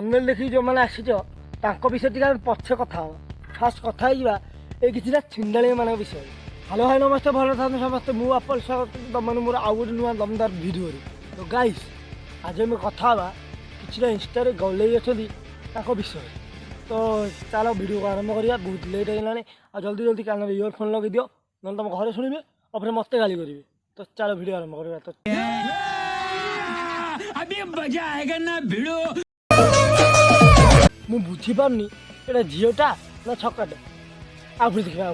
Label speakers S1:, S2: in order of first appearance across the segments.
S1: Thumbnail देखि जो मैंने आसीच विषय टी पछे कथा फास्ट कथा ये किसी छिंडाली मान विषय। हेलो हाय नमस्ते भल था समस्ते मुझे आपल स्वागत तुम मोर आउ गोटे नुआ दमदार भिडियो। तो गाइस आज मैं कथा कि इंस्टा गले अच्छा विषय। तो चलो वीडियो को आरंभ करिया। बहुत लेट है आ जल्दी जल्दी कान इयरफोन लगे दियो ना तुम घरे शुणवे और फिर मत गाली करेंगे। तो चलो वीडियो आरंभ करिया। तो
S2: अभी मजा आएगा ना भिड़ो।
S1: मु बुझी पारनी एटा झीटा ना छक्काटा आ फिर देखा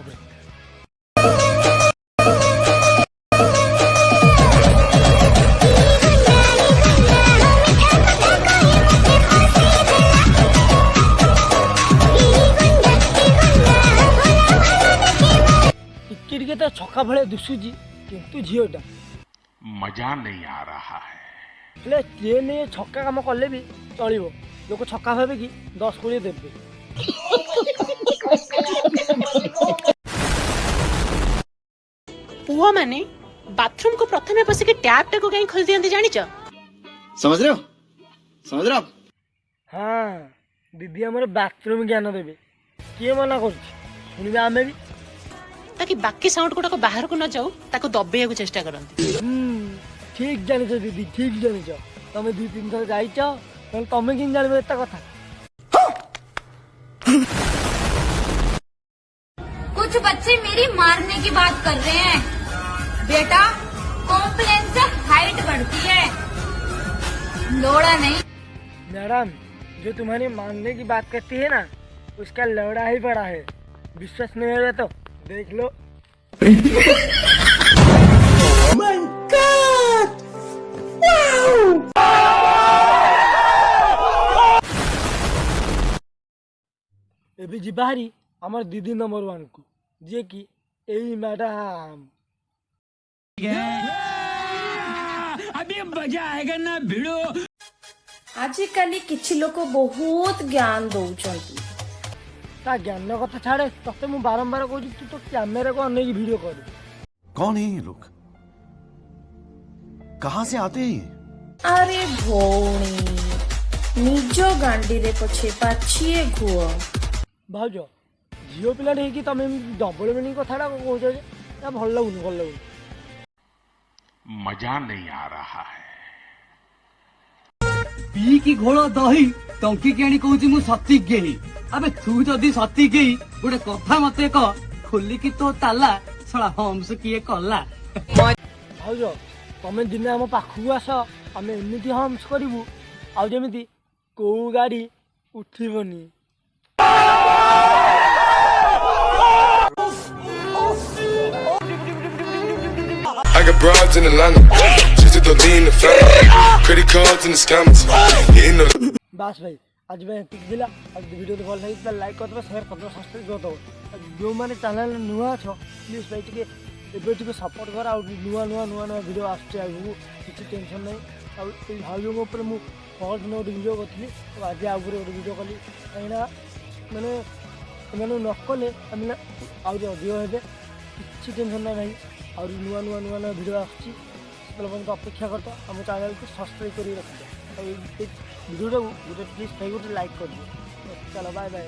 S1: टिके तो छक्का भले दिशुची किंतु झीटा
S2: मजा नहीं आ रहा है।
S1: ट्रेन छक्का कम कले भी चलो लोक छक्का भावे कि 10-20 देवे।
S3: पुआ माने बाथरूम को प्रथमे बस के टैप टाको कहीं खोल दियंती जानि छ।
S4: समझ रहे हो
S1: हाँ दीदी हमर बाथरूम ज्ञान देवे किए मना कर सुनिबे आमे भी
S3: ताकि बाकी साउंड गुडा को बाहर को न जाऊ ताको दबेया को चेष्टा करंती।
S1: ठीक जानिछ दीदी ठीक जानिछ तमे 2-3 थर जाइछ तमें कि जानवे एत कथा।
S5: कुछ बच्चे मेरी मारने की बात कर रहे हैं। बेटा कॉम्प्लेन से हाइट बढ़ती है, लोड़ा नहीं।
S1: मैडम जो तुम्हारी मारने की बात करती है ना उसका लौड़ा ही बड़ा है। विश्वास नहीं है तो देख लो। एबी जीबारी हमार दीदी नंबर 1 को जे कि एई मैडम।
S2: अभी मजा आएगा ना भिड़ो।
S6: आजिकाली किछि लोक बहुत ज्ञान दौचंती।
S1: ता ज्ञान कथा छाड़े तते मु बारंबार कहूँ तू तो कैमेरा को अनेक वीडियो कर।
S4: कौन है ये लोग, कहाँ से आते हैं?
S6: अरे भौणी निज गांडी रे पछे पाछिए घुओ।
S1: भाज झील पिला कि तुम डबल मिनिंग कथा कह भल लगुनि
S2: मजा नहीं आ रहा है।
S7: पी की घोल दही टंकी के कहूँ मु सती गेही। अबे तू जदि सती गेही गोटे कथा मते कह खोलिकी तो ताला छड़ा हम्स किए कला।
S1: भाज तुम दिने आम पाखक आस आम एमती हम्स करूँ आमती कौ गाड़ी उठबनी।
S8: I got broads in Atlanta, just to lean the family, credit cards and the scammers, hitting the.
S1: बस भाई आज मैं एतिक दिला। आज वीडियो तो भल लगी लाइक कर शेयर कर सब्सक्राइब कर दो। जो मैंने चैनल नुआ अच्छ प्लीज भाई टे सपोर्ट कर। नुआ नुआ नुआ नुआ वीडियो आगू किसी टेंशन नहीं। भाइयों ऊपर मुझे बहुत दिन गोटे वीडियो करी तो आज आगे गोटे वीडियो कली कहीं मैंने मैंने नकले मैंने अधिक हे किसी टेंशन ना भाई। और नुआ नुआ नुआ नुआ वीडियो आसमें अपेक्षा करता आम चैनल को सब्सक्राइब कर रखिए। वीडियो गोटे प्लीज गोटे लाइक कर दिए। चलो बाय बाय।